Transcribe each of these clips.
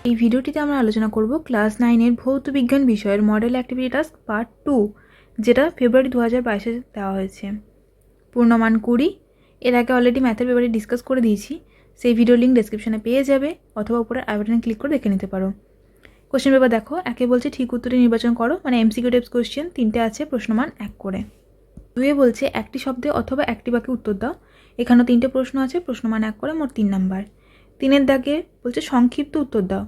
এই ভিডিওটিতে আমরা আলোচনা করব ক্লাস 9 ভৌত বিজ্ঞান বিষয়ের মডেল অ্যাক্টিভিটি টাস্ক পার্ট 2, যেটা ফেব্রুয়ারি 2022-এ দেওয়া হয়েছে। পূর্ণমান 20। এর আগে অলরেডি ম্যাথের ব্যাপারে ডিসকাস করে দিয়েছি, সেই ভিডিও লিঙ্ক ডেসক্রিপশনে পেয়ে যাবে, অথবা উপরে আই বাটনে ক্লিক করে দেখে নিতে পারো। কোশ্চেন পেপার দেখো, একে বলছে ঠিক উত্তরটি নির্বাচন করো, মানে এমসিকিউ টাইপস কোশ্চেন, 3টে আছে, প্রশ্নমান 1 করে। 2-এ বলছে একটি শব্দে অথবা একটি বাক্যে উত্তর দাও, এখানেও 3টে প্রশ্ন আছে, প্রশ্নমান 1 করে, মোট 3 নাম্বার। 3-এর দাগে বলছে সংক্ষিপ্ত উত্তর দাও,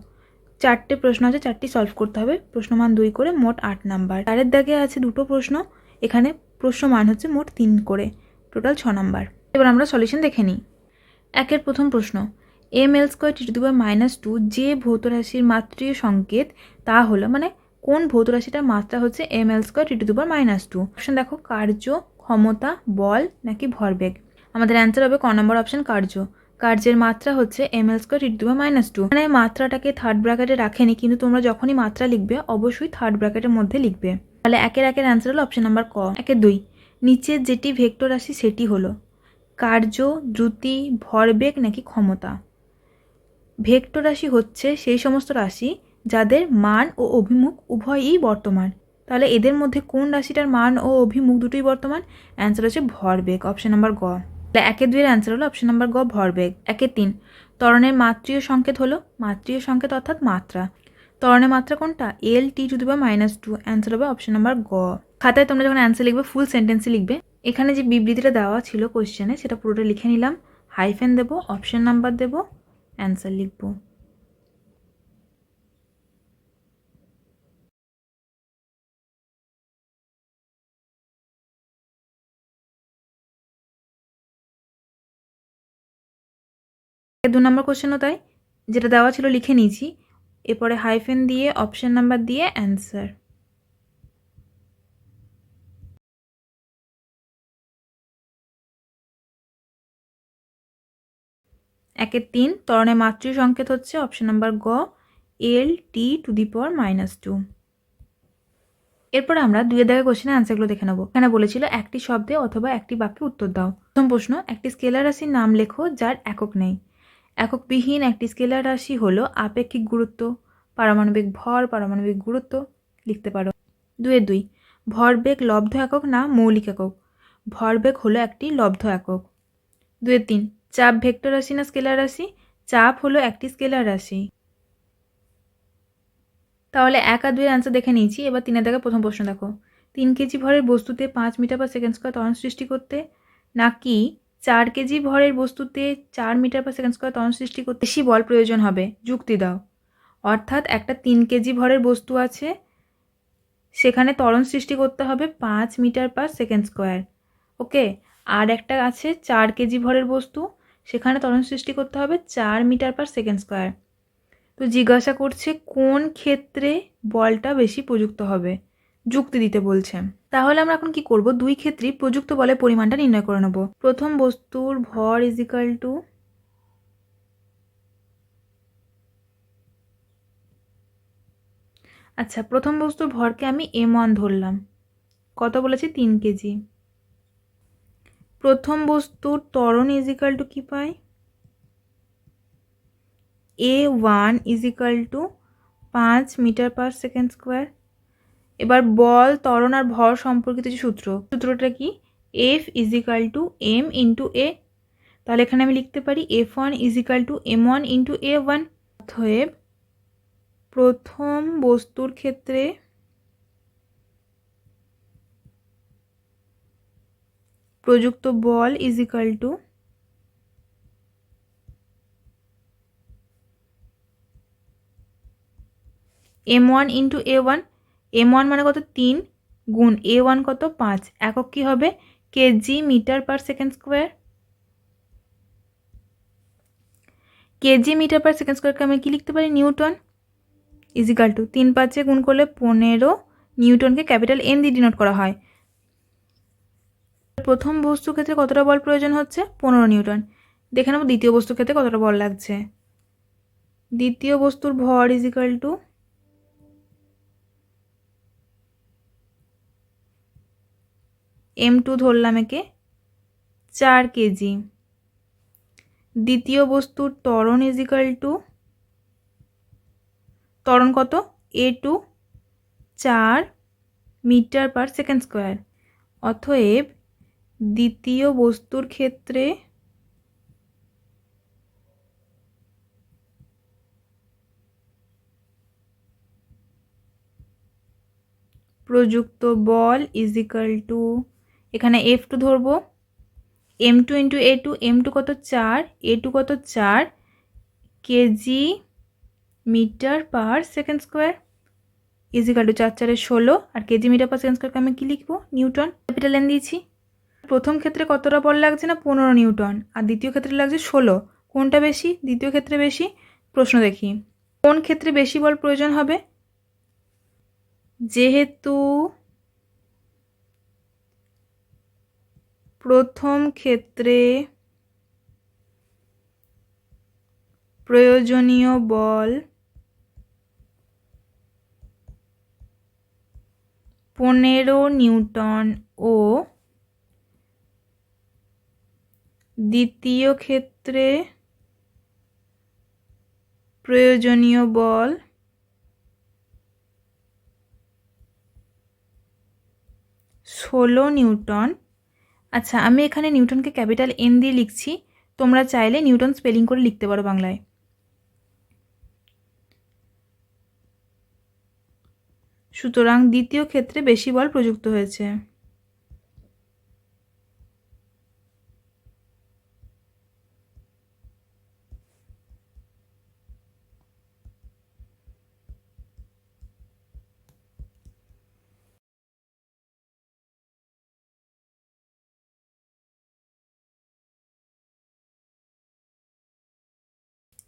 4টে প্রশ্ন আছে, 4টি সলভ করতে হবে, প্রশ্নমান 2 করে, মোট 8 নাম্বার। 4-এর দাগে আছে 2টো প্রশ্ন, এখানে প্রশ্নমান হচ্ছে মোট 3 করে, টোটাল 6 নাম্বার। এবার আমরা সলিউশন দেখে নিই। 1-এর প্রথম প্রশ্ন, ml²(t⁻²) যে ভৌত রাশির মাত্রীয় সংকেত তা হলো, মানে কোন ভৌত রাশিটার মাত্রা হচ্ছে ml²(t⁻²)। অপশন দেখো, কার্য, ক্ষমতা, বল নাকি ভরবেগ। আমাদের অ্যান্সার হবে ক নম্বর অপশন, কার্য। কার্যের মাত্রা হচ্ছে ml²(t⁻²), মানে মাত্রাটাকে থার্ড ব্র্যাকেটে রাখেনি, কিন্তু তোমরা যখনই মাত্রা লিখবে অবশ্যই থার্ড ব্র্যাকেটের মধ্যে লিখবে। তাহলে 1-এর অ্যান্সার হলো অপশন নাম্বার ক। 1-এর 2, নিচের যেটি ভেক্টর রাশি সেটি হলো কার্য, দ্রুতি, ভরবেগ নাকি ক্ষমতা। ভেক্টর রাশি হচ্ছে সেই সমস্ত রাশি যাদের মান ও অভিমুখ উভয়ই বর্তমান। তাহলে এদের মধ্যে কোন রাশিটার মান ও অভিমুখ দুটোই বর্তমান? অ্যান্সার হচ্ছে ভরবেগ, অপশন নাম্বার গ। তাহলে 1-এর 2-এর অ্যান্সার হলো অপশন নাম্বার গ, ভরবেগ। 1-এর 3, ত্বরণের মাত্রীয় সংকেত হলো, মাত্রীয় সংকেত অর্থাৎ মাত্রা। ত্বরণের মাত্রা কোনটা? L(t⁻²). অ্যান্সার হবে অপশন নাম্বার গ। খাতায় তোমরা যখন অ্যান্সার লিখবে ফুল সেন্টেন্সে লিখবে। এখানে যে বিবৃতিটা দেওয়া ছিল কোশ্চেনে সেটা পুরোটা লিখে নিলাম, হাইফেন দেবো, অপশন নাম্বার দেবো, অ্যান্সার লিখব। দু নম্বর কোশ্চেনও তাই, যেটা দেওয়া ছিল লিখে নিয়েছি, এরপরে হাইফেন দিয়ে অপশন নাম্বার দিয়ে অ্যান্সার। একের 3, ত্বরণের মাত্রীয় সংকেত হচ্ছে অপশন নাম্বার গ, L(t⁻²). এরপর আমরা 2-এর দাগের কোশ্চেনের অ্যান্সারগুলো দেখে নেব। এখানে বলেছিল একটি শব্দে অথবা একটি বাক্যে উত্তর দাও। প্রথম প্রশ্ন, একটি স্কেলার রাশির নাম লেখো যার একক নেই। এককবিহীন একটি স্কেলার রাশি হলো আপেক্ষিক গুরুত্ব, পারমাণবিক ভর, পারমাণবিক গুরুত্ব, লিখতে পারো। 2-এর 2, ভরবেগ লব্ধ একক না মৌলিক একক। ভরবেগ হলো একটি লব্ধ একক। 2-এর 3, চাপ ভেক্টর রাশি না স্কেলার রাশি? চাপ হলো একটি স্কেলার রাশি। তাহলে 1 আর 2-এর অ্যান্সার দেখে নিয়েছি। এবার 3-এর দাগে প্রথম প্রশ্ন দেখো, 3 কেজি ভরের বস্তুতে 5 মিটার/সেকেন্ড স্কয়ার ত্বরণ সৃষ্টি করতে, নাকি 4 কেজি ভরের বস্তুতে 4 মিটার/সেকেন্ড স্কয়ার ত্বরণ সৃষ্টি করতে বেশি বল প্রয়োজন হবে? যুক্তি দাও। অর্থাৎ একটা 3 কেজি ভরের বস্তু আছে, সেখানে ত্বরণ সৃষ্টি করতে হবে 5 মিটার/সেকেন্ড স্কয়ার, ওকে। আর একটা আছে 4 কেজি ভরের বস্তু, সেখানে ত্বরণ সৃষ্টি করতে হবে 4 মিটার/সেকেন্ড স্কয়ার। তো জিজ্ঞাসা করছে কোন ক্ষেত্রে বলটা বেশি প্রযুক্ত হবে, যুক্তি দিতে বলছে। তাহলে আমরা এখন কি করব, দুই ক্ষেত্রেই প্রযুক্ত বলের পরিমাণটা নির্ণয় করে নেব। প্রথম বস্তুর ভর ইজিক্যাল টু আচ্ছা, প্রথম বস্তুর ভরকে আমি m1 ধরলাম, কত বলেছি? 3 কেজি। প্রথম বস্তুর ত্বরণ ইজিক্যাল টু কি পাই? a1 equal to 5 metre per second square. এবার বল, ত্বরণ আর ভর সম্পর্কিত যে সূত্রটা কি? F equal to m into a। তাহলে এখানে আমি লিখতে পারি F1 is equal two m1 into a1। অতএব প্রথম বস্তুর ক্ষেত্রে প্রযুক্ত বল is equal two m1 into a1। m1 মানে কত? 3 গুণ a1 কত? 5। একক কি হবে? KG metre per second square. KG metre per second স্কয়ারকে আমি কি লিখতে পারি? নিউটন। ইজিক্যাল টু 3 5-এ গুণ করলে 15 নিউটনকে ক্যাপিটাল N দিয়ে ডিনোট করা হয়। প্রথম বস্তুর ক্ষেত্রে কতটা বল প্রয়োজন হচ্ছে? 15 নিউটন। দেখে নেব দ্বিতীয় বস্তুর ক্ষেত্রে কতটা বল লাগছে। দ্বিতীয় বস্তুর ভর ইজিক্যাল টু m2 ধরলাম, একে 4 কেজি। দ্বিতীয় বস্তুর ত্বরণ ইজিক্যাল টু ত্বরণ কত? A2 4 metre per second square. অতএব দ্বিতীয় বস্তুর ক্ষেত্রে প্রযুক্ত বল ইজ ইকাল টু, এখানে F2 ধরবো, M2 ইন্টু A2, M2 কত 4, A2 কত 4 KG metre per second square is equal to 4 4 16, আর কেজি মিটার পার সেকেন্ড স্কোয়ারকে আমি কী লিখবো? নিউটন। ক্যাপিটাল এন দিয়েছি। প্রথম ক্ষেত্রে কতটা বল লাগছে না? 15 নিউটন, আর দ্বিতীয় ক্ষেত্রে লাগছে 16। কোনটা বেশি? দ্বিতীয় ক্ষেত্রে বেশি। প্রশ্ন দেখি, কোন ক্ষেত্রে বেশি বল প্রয়োজন হবে? যেহেতু প্রথম ক্ষেত্রে প্রয়োজনীয় বল 15 নিউটন ও দ্বিতীয় ক্ষেত্রে প্রয়োজনীয় বল 16 নিউটন। আচ্ছা, আমি এখানে নিউটনকে ক্যাপিটাল এন দিয়ে লিখছি, তোমরা চাইলে নিউটন স্পেলিং করে লিখতে পারো বাংলায়। সুতরাং দ্বিতীয় ক্ষেত্রে বেশি বল প্রযুক্ত হয়েছে।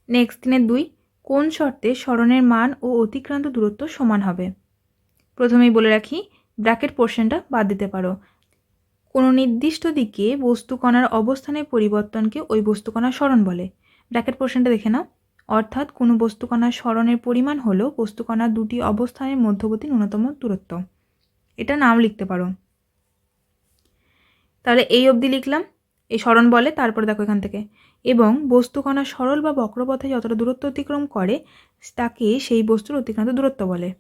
নেক্সট 3-2, কোন শর্তে সরণের মান ও অতিক্রান্ত দূরত্ব সমান হবে? প্রথমেই বলে রাখি, ব্র্যাকেট পোর্শনটা বাদ দিতে পারো। কোনো নির্দিষ্ট দিকে বস্তুকণার অবস্থানের পরিবর্তনকে ওই বস্তুকণার সরণ বলে। ব্র্যাকেট পোর্শনটা দেখে নাও। অর্থাৎ কোনো বস্তুকণার সরণের পরিমাণ হলো বস্তুকণার দুটি অবস্থানের মধ্যবর্তী ন্যূনতম দূরত্ব। এটা নাম লিখতে পারো। তাহলে এই অবধি লিখলাম, এই সরণ বলে। তারপরে দেখো এখান থেকে, এবং বস্তুকণা সরল বা বক্রপথে যতটা দূরত্ব অতিক্রম করে তাকে সেই বস্তুর অতিক্রান্ত দূরত্ব বলে।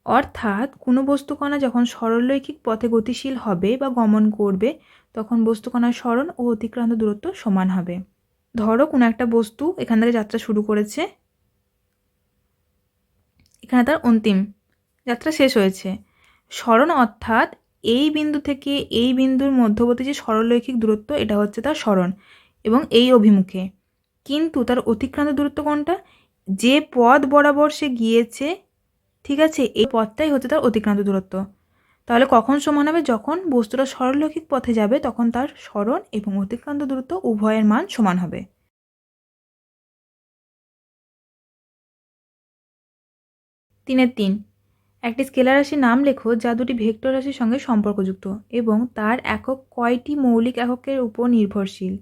অর্থাৎ কোনো বস্তুকণা যখন সরলরৈখিক পথে গতিশীল হবে বা গমন করবে তখন বস্তুকণার সরণ ও অতিক্রান্ত দূরত্ব সমান হবে। ধরো কোনো একটা বস্তু এখান থেকে যাত্রা শুরু করেছে, এখানে তার অন্তিম যাত্রা শেষ হয়েছে। সরণ অর্থাৎ এই বিন্দু থেকে এই বিন্দুর মধ্যবর্তী যে সরলরৈখিক দূরত্ব, এটা হচ্ছে তার সরণ এবং এই অভিমুখে। কিন্তু তার অতিক্রান্ত দূরত্ব কোনটা? যে পথ বরাবর সে গিয়েছে, ঠিক আছে, এই পথটাই হচ্ছে তার অতিক্রান্ত দূরত্ব। তাহলে কখন সমান হবে? যখন বস্তুটা সরলরৈখিক পথে যাবে তখন তার সরণ এবং অতিক্রান্ত দূরত্ব উভয়ের মান সমান হবে। 3-3, একটি স্কেলার রাশির নাম লেখো যা দুটি ভেক্টর রাশির সঙ্গে সম্পর্কযুক্ত এবং তার একক কয়টি মৌলিক এককের উপর নির্ভরশীল।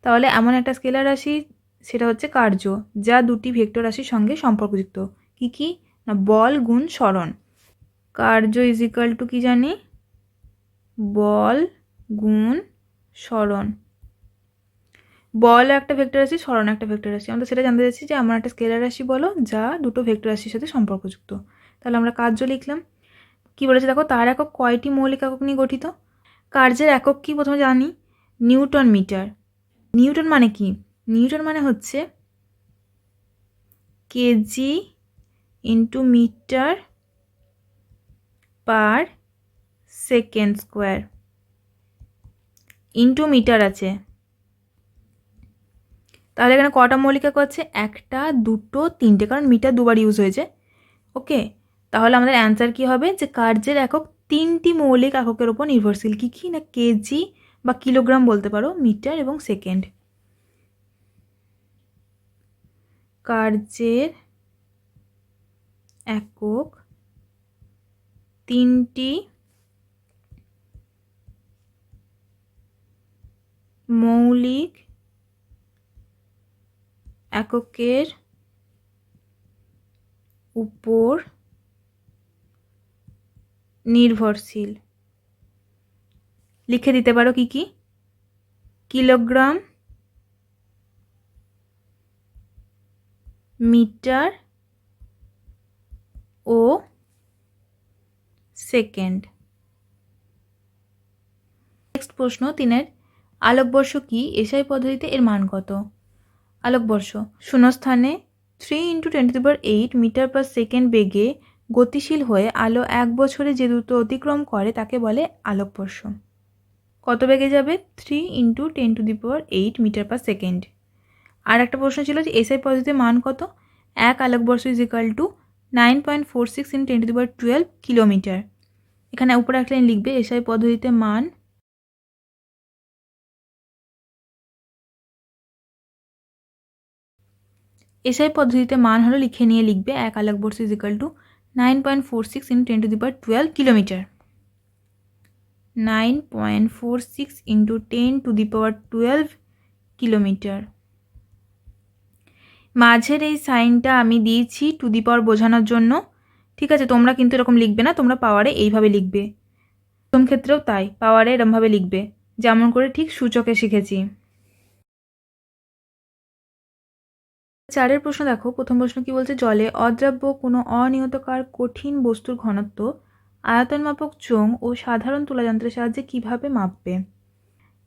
তাহলে এমন একটা স্কেলার রাশি, সেটা হচ্ছে কার্য, যা দুটি ভেক্টর রাশির সঙ্গে সম্পর্কযুক্ত। কি কি না? বল গুণ সরণ। কার্য ইজ ইকাল টু কি জানি? বল গুণ সরণ। বল একটা ভেক্টর রাশি, সরণ একটা ভেক্টর রাশি। আমরা সেটা জানতে চাচ্ছি যে আমার একটা স্কেলার রাশি বলো যা দুটো ভেক্টর রাশির সাথে সম্পর্কযুক্ত। তাহলে আমরা কার্য লিখলাম। কি বলেছে দেখো, তার একক কয়টি মৌলিক একক নিয়ে গঠিত। কার্যের একক কি প্রথমে জানি? Newton metre. নিউটন মানে কি? নিউটন মানে হচ্ছে KG into metre per second square. Into metre আছে, তাহলে এখানে কটা মৌলিক একক আছে? একটা, দুটো, তিনটে, কারণ মিটার দুবার ইউজ হয়েছে। ওকে, তাহলে আমাদের অ্যান্সার কি হবে? যে কার্যের একক তিনটি মৌলিক এককের উপর নির্ভরশীল। কি কি না? কেজি বা কিলোগ্রাম বলতে পারো, মিটার এবং সেকেন্ড। কার্যের একক তিনটি মৌলিক এককের উপর নির্ভরশীল। লিখে দিতে পারো কি কি? কিলোগ্রাম, মিটার ও সেকেন্ড। নেক্সট প্রশ্ন 3 আলোকবর্ষ কি? এসআই পদ্ধতিতে এর মান কত? আলোকবর্ষ শূন্যস্থানে 3 × 10⁸ মিটার পার সেকেন্ড বেগে গতিশীল হয়ে আলো 1 বছরে যে দ্রুত অতিক্রম করে তাকে বলে আলোকবর্ষ। কত বেগে যাবে? 3 × 10⁸ মিটার পার সেকেন্ড। আর একটা প্রশ্ন ছিল যে এসআই পদ্ধতিতে মান কত? 1 আলোকবর্ষ = 9.46 × 10⁻12 কিলোমিটার। এখানে উপরে এক লাইন লিখবে এসআই পদ্ধতিতে মান এসআই পদ্ধতিতে মান হলো লিখে নিয়ে লিখবে 1 আলোকবর্ষ = 9.46 × 10⁻12 কিলোমিটার। 9.46 × 10⁻12 কিলোমিটার। মাঝের এই সাইনটা আমি দিয়েছি টু দি পাওয়ার বোঝানোর জন্য, ঠিক আছে? তোমরা কিন্তু এরকম লিখবে না, তোমরা পাওয়ারে এইভাবে লিখবে। প্রথম ক্ষেত্রেও তাই, পাওয়ারে এরকমভাবে লিখবে, যেমন করে ঠিক সূচকে শিখেছি। 4 প্রশ্ন দেখো। প্রথম প্রশ্ন কি বলছে? জলে অদ্রাব্য কোনো অনিয়তকার কঠিন বস্তুর ঘনত্ব আয়তন মাপক চোঙ ও সাধারণ তুলাযন্ত্রের সাহায্যে কিভাবে মাপবে?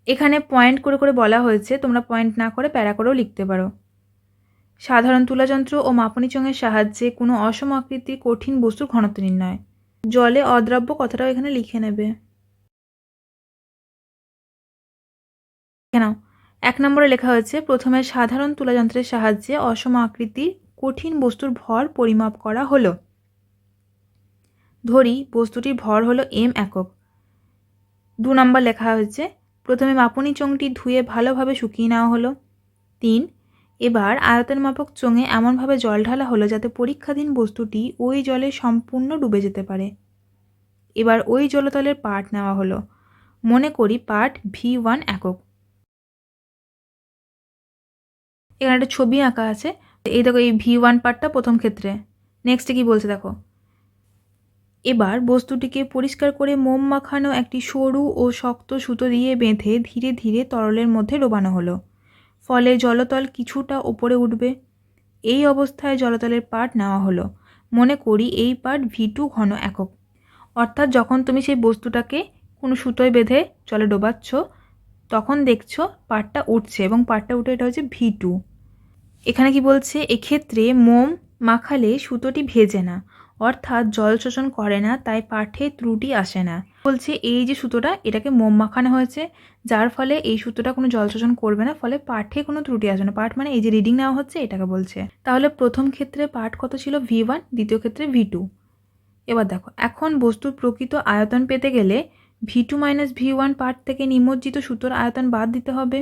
এখানে পয়েন্ট করে করে বলা হয়েছে, তোমরা পয়েন্ট না করে প্যারা করেও লিখতে পারো। সাধারণ তুলাযন্ত্র ও মাপনী চোঙের সাহায্যে কোনো অসম আকৃতির কঠিন বস্তুর ঘনত্ব নির্ণয়। জলে অদ্রাব্য কথাটাও এখানে লিখে নেবে। নাও 1 নম্বরে লেখা হয়েছে প্রথমে সাধারণ তুলাযন্ত্রের সাহায্যে অসম আকৃতির কঠিন বস্তুর ভর পরিমাপ করা হলো। ধরি বস্তুটির ভর হলো m একক। 2 নম্বর লেখা হয়েছে প্রথমে মাপনী চোঙটি ধুয়ে ভালোভাবে শুকিয়ে নেওয়া হলো। 3 এবার আয়তন মাপক চোঙে এমনভাবে জল ঢালা হলো যাতে পরীক্ষাধীন বস্তুটি ওই জলে সম্পূর্ণ ডুবে যেতে পারে। এবার ওই জলতলের পাঠ নেওয়া হলো। মনে করি পাঠ V1 একক। এখানে একটা ছবি আঁকা আছে, এই দেখো এই V1 পার্টটা প্রথম ক্ষেত্রে। নেক্সটে কি বলছে দেখো, এবার বস্তুটিকে পরিষ্কার করে মোম মাখানো একটি সরু ও শক্ত সুতো দিয়ে বেঁধে ধীরে ধীরে তরলের মধ্যে ডোবানো হলো, ফলে জলতল কিছুটা ওপরে উঠবে। এই অবস্থায় জলতলের পাঠ নেওয়া হলো। মনে করি এই পাঠ V2 ঘন একক। অর্থাৎ যখন তুমি সেই বস্তুটাকে কোনো সুতোয় বেঁধে জলে ডোবাচ্ছ তখন দেখছো পাঠটা উঠছে এবং পাঠটা উঠে এটা হচ্ছে V2। এখানে কি বলছে? এক্ষেত্রে মোম মাখালে সুতোটি ভেজে না, অর্থাৎ জল শোষণ করে না, তাই পাঠে ত্রুটি আসে না। বলছে এই যে সুতোটা এটাকে মোম মাখানো হয়েছে, যার ফলে এই সুতোটা কোনো জল শোষণ করবে না, ফলে পাঠে কোনো ত্রুটি আসবে না। পাঠ মানে এই যে রিডিং নেওয়া হচ্ছে এটাকে বলছে। তাহলে প্রথম ক্ষেত্রে পাঠ কত ছিল? V1, দ্বিতীয় ক্ষেত্রে V2। এবার দেখো এখন বস্তুর প্রকৃত আয়তন পেতে গেলে V2 - V1 পাঠ থেকে নিমজ্জিত সুতোর আয়তন বাদ দিতে হবে।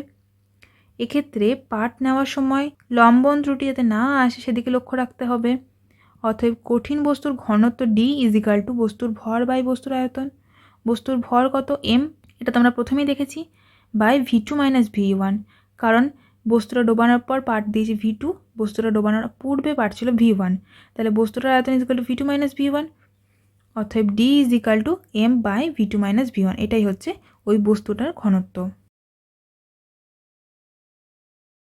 এক্ষেত্রে পাঠ নেওয়ার সময় লম্বন ত্রুটি যাতে না আসে সেদিকে লক্ষ্য রাখতে হবে। অতএব কঠিন বস্তুর ঘনত্ব D = বস্তুর ভর বাই বস্তুর আয়তন। বস্তুর ভর কত? m, এটা তো আমরা প্রথমেই দেখেছি, বাই V2 - V1, কারণ বস্তুটা ডোবানোর পর পাঠ দিয়েছি V2, বস্তুটা ডোবানোর পূর্বে পাঠ ছিল V1, তাহলে বস্তুটার আয়তন = V2 - V1। অতএব D = m by V2 - V1, এটাই হচ্ছে ওই বস্তুটার ঘনত্ব।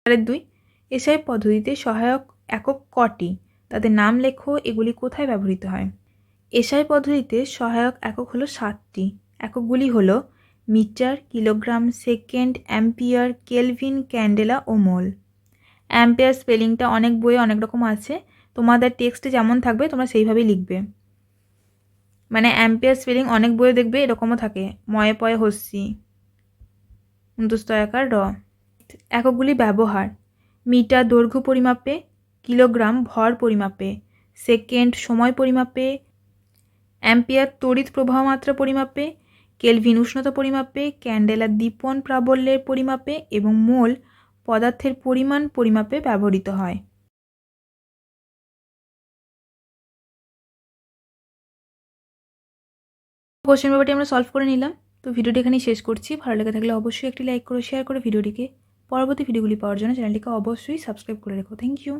2 এসআই পদ্ধতিতে সহায়ক একক কটি? তাদের নাম লেখো। এগুলি কোথায় ব্যবহৃত হয়? এসআই পদ্ধতিতে সহায়ক একক হলো 7টি। এককগুলি হলো metre, kilogram, second, ampere, kelvin, candela ও মোল। অ্যাম্পিয়ার স্পেলিংটা অনেক বইয়ে অনেক রকম আছে, তোমাদের টেক্সটে যেমন থাকবে তোমরা সেইভাবেই লিখবে। মানে অ্যাম্পিয়ার স্পেলিং অনেক বইয়ে দেখবে এরকমও থাকে, ময়ে পয়ে হস্যি ন্তস্তয়াকার র। এককগুলি ব্যবহার: মিটার দৈর্ঘ্য পরিমাপে, কিলোগ্রাম ভর পরিমাপে, সেকেন্ড সময় পরিমাপে, অ্যাম্পিয়ার তড়িৎ প্রবাহ মাত্রা পরিমাপে, কেলভিন উষ্ণতা পরিমাপে, ক্যান্ডেলা দীপন প্রাবল্যের পরিমাপে এবং মোল পদার্থের পরিমাণ পরিমাপে ব্যবহৃত হয়। কোশ্চেন পেপারটি আমরা সলভ করে নিলাম। তো ভিডিওটি এখানেই শেষ করছি। ভালো লেগে থাকলে অবশ্যই একটি লাইক করো, শেয়ার করো ভিডিওটিকে। পরবর্তী ভিডিওগুলি পাওয়ার জন্য চ্যানেলটিকে অবশ্যই সাবস্ক্রাইব করে রেখো। Thank you.